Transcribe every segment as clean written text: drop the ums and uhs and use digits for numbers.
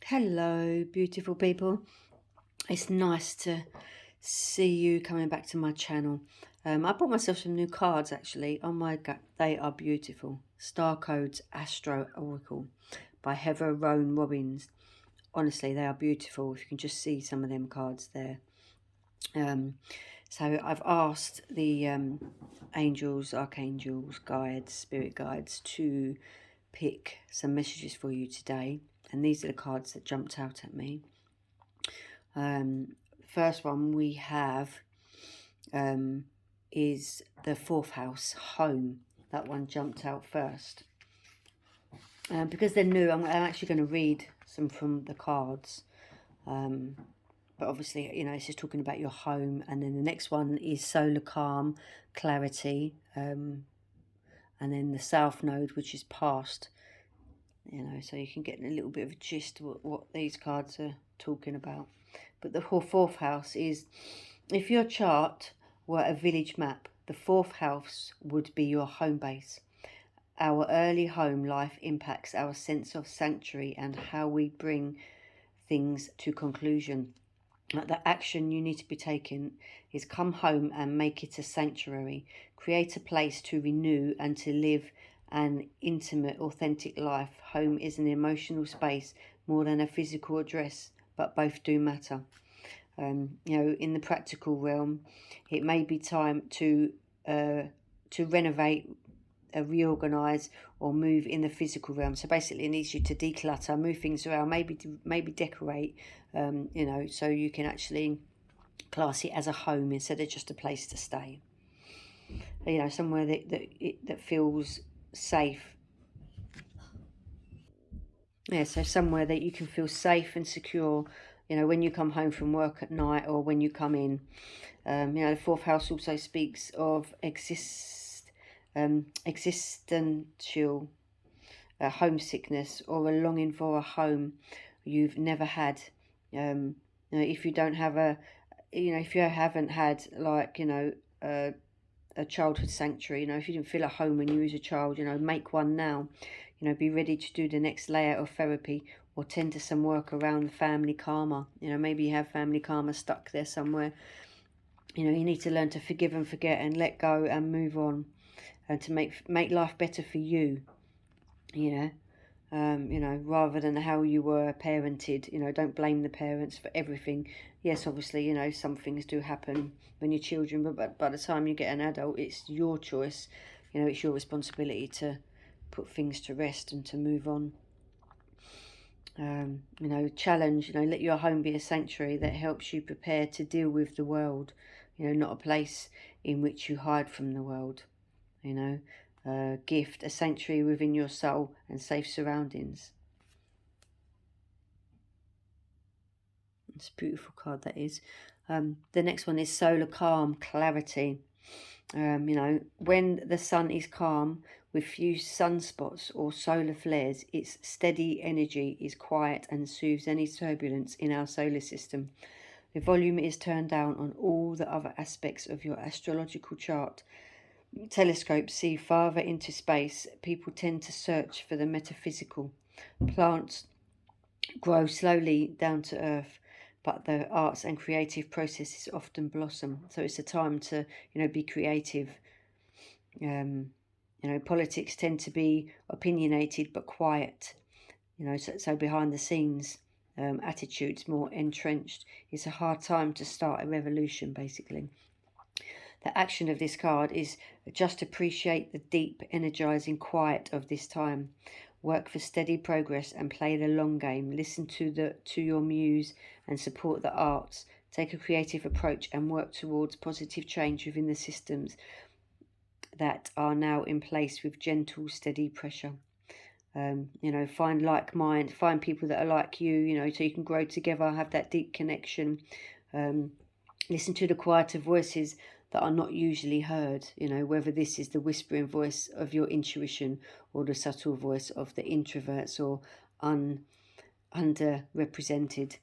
Hello, beautiful people. It's nice to see you coming back to my channel. I bought myself some new cards actually. Oh my god, they are beautiful. STARCODES ASTRO Oracle by ROAN Robbins. Honestly, they are beautiful. If you can just see some of them cards there. So I've asked the angels, archangels, guides, spirit guides to pick some messages for you today. And these are the cards that jumped out at me. First one we have is the fourth house, home. That one jumped out first. Because they're new, I'm actually going to read some from the cards. But obviously, you know, it's just talking about your home. And then the next one is solar calm, clarity. And then the south node, which is past. You know, so you can get a little bit of a gist of what these cards are talking about. But the fourth house is, if your chart were a village map, the fourth house would be your home base. Our early home life impacts our sense of sanctuary and how we bring things to conclusion. The action you need to be taking is come home and make it a sanctuary. Create a place to renew and to live an intimate, authentic life. Home is an emotional space more than a physical address, but both do matter. You know, in the practical realm, it may be time to renovate, reorganize, or move in the physical realm. So basically, it needs you to declutter, move things around, maybe decorate. You know, so you can actually class it as a home instead of just a place to stay. You know, somewhere that feels safe. Yeah, so somewhere that you can feel safe and secure, you know, when you come home from work at night or when you come in. You know, the fourth house also speaks of existential homesickness or a longing for a home you've never had. You know, if you don't have if you haven't had, like, you know, a childhood sanctuary, you know, if you didn't feel at home when you was a child, you know, make one now. You know, be ready to do the next layer of therapy or tend to some work around family karma. You know, maybe you have family karma stuck there somewhere. You know, you need to learn to forgive and forget and let go and move on, and to make life better for you. You know, rather than how you were parented. You know, don't blame the parents for everything. Yes, obviously, you know, some things do happen when you're children, but by the time you get an adult, it's your choice. You know, it's your responsibility to put things to rest and to move on. You know, challenge, you know, let your home be a sanctuary that helps you prepare to deal with the world. You know, not a place in which you hide from the world. You know, gift, a sanctuary within your soul and safe surroundings. It's a beautiful card, that is. The next one is solar calm, clarity. You know, when the sun is calm with few sunspots or solar flares, its steady energy is quiet and soothes any turbulence in our solar system. The volume is turned down on all the other aspects of your astrological chart. Telescopes see farther into space. People tend to search for the metaphysical. Plants grow slowly down to earth, but the arts and creative processes often blossom. So it's a time to, you know, be creative. You know, politics tend to be opinionated but quiet. You know, so behind the scenes, attitudes more entrenched. It's a hard time to start a revolution, basically. The action of this card is just appreciate the deep, energizing quiet of this time. Work for steady progress and play the long game. Listen to your muse and support the arts. Take a creative approach and work towards positive change within the systems that are now in place with gentle, steady pressure. You know, find find people that are like you know, so you can grow together, have that deep connection. Listen to the quieter voices that are not usually heard, you know, whether this is the whispering voice of your intuition or the subtle voice of the introverts or underrepresented.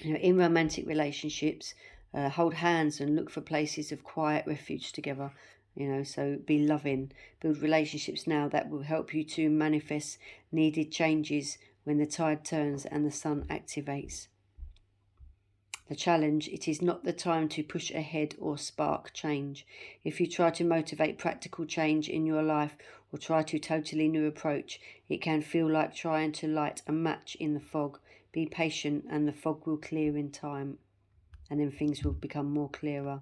You know, in romantic relationships, hold hands and look for places of quiet refuge together. You know, so be loving, build relationships now that will help you to manifest needed changes when the tide turns and the sun activates. The challenge: it is not the time to push ahead or spark change. If you try to motivate practical change in your life or try to totally new approach, it can feel like trying to light a match in the fog. Be patient and the fog will clear in time, and then things will become more clearer.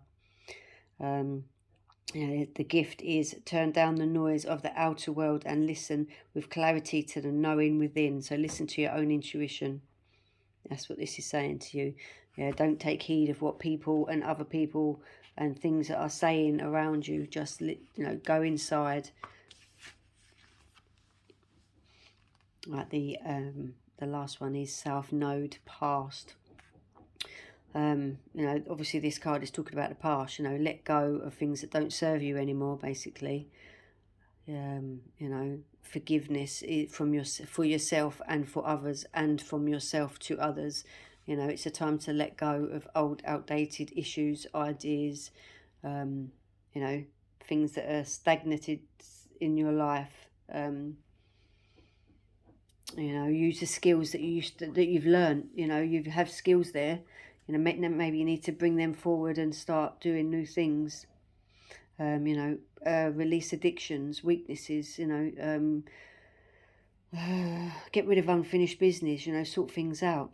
The gift is turn down the noise of the outer world and listen with clarity to the knowing within. So listen to your own intuition. That's what this is saying to you. Yeah, don't take heed of what people and other people and things that are saying around you. Just go inside. Right, the last one is South Node, past. Obviously this card is talking about the past. Let go of things that don't serve you anymore, basically. Forgiveness for yourself and for others, and from yourself to others. It's a time to let go of old, outdated issues, ideas, things that are stagnated in your life. Use the skills that you've learned. You have skills there. Maybe you need to bring them forward and start doing new things. Release addictions, weaknesses, get rid of unfinished business, sort things out.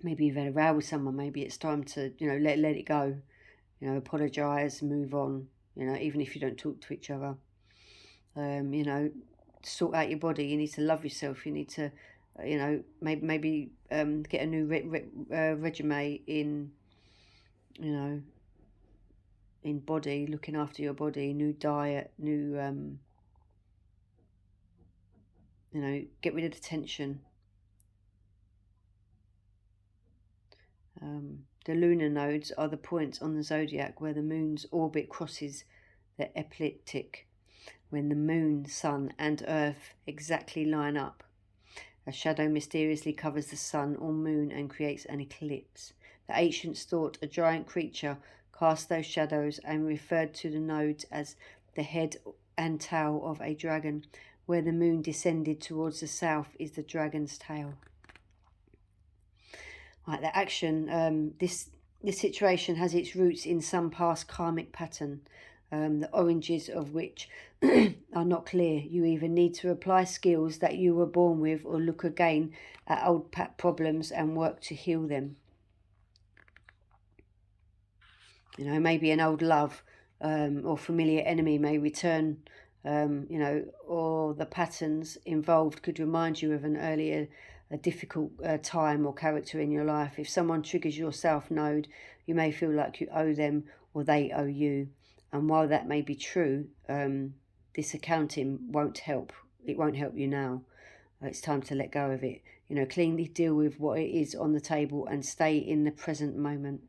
Maybe you've had a row with someone, maybe it's time to, let it go, apologise, move on, even if you don't talk to each other. Sort out your body, you need to love yourself, you need to, maybe get a new regime in, in body, looking after your body, new diet, new, get rid of the tension. The lunar nodes are the points on the zodiac where the moon's orbit crosses the ecliptic, when the moon, sun and earth exactly line up. A shadow mysteriously covers the sun or moon and creates an eclipse. The ancients thought a giant creature cast those shadows and referred to the nodes as the head and tail of a dragon. Where the moon descended towards the south is the dragon's tail. Right, the action, this situation has its roots in some past karmic pattern, the origins of which are not clear. You either need to apply skills that you were born with or look again at old problems and work to heal them. Maybe an old love or familiar enemy may return, or the patterns involved could remind you of an earlier difficult time or character in your life. If someone triggers your South Node, you may feel like you owe them or they owe you. And while that may be true, this accounting won't help. It won't help you now. It's time to let go of it. Cleanly deal with what it is on the table and stay in the present moment.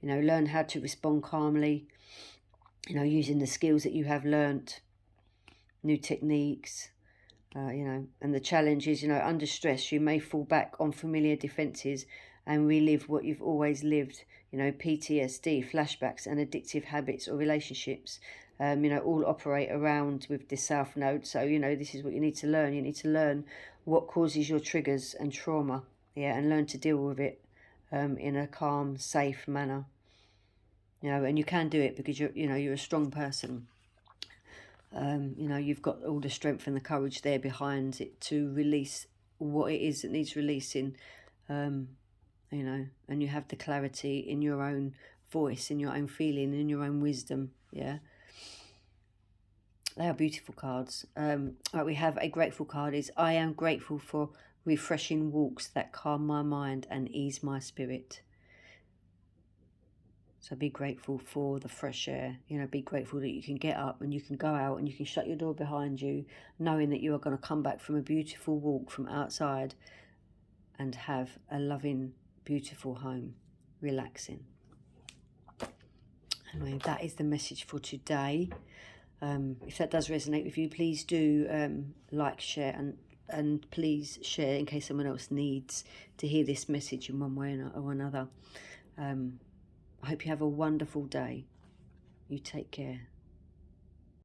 Learn how to respond calmly, using the skills that you have learnt, new techniques, and the challenge is, under stress, you may fall back on familiar defences and relive what you've always lived, PTSD, flashbacks and addictive habits or relationships, all operate around with this South Node. So, this is what you need to learn. You need to learn what causes your triggers and trauma, and learn to deal with it in a calm, safe manner. And you can do it because you're a strong person. You've got all the strength and the courage there behind it to release what it is that needs releasing, and you have the clarity in your own voice, in your own feeling, in your own wisdom. They are beautiful cards. Right, we have a grateful card. Is I am grateful for refreshing walks that calm my mind and ease my spirit. So be grateful for the fresh air. Be grateful that you can get up and you can go out and you can shut your door behind you, knowing that you are going to come back from a beautiful walk from outside and have a loving, beautiful home, relaxing. Anyway, that is the message for today. If that does resonate with you, please do like, share, and please share in case someone else needs to hear this message in one way or another. I hope you have a wonderful day. You take care.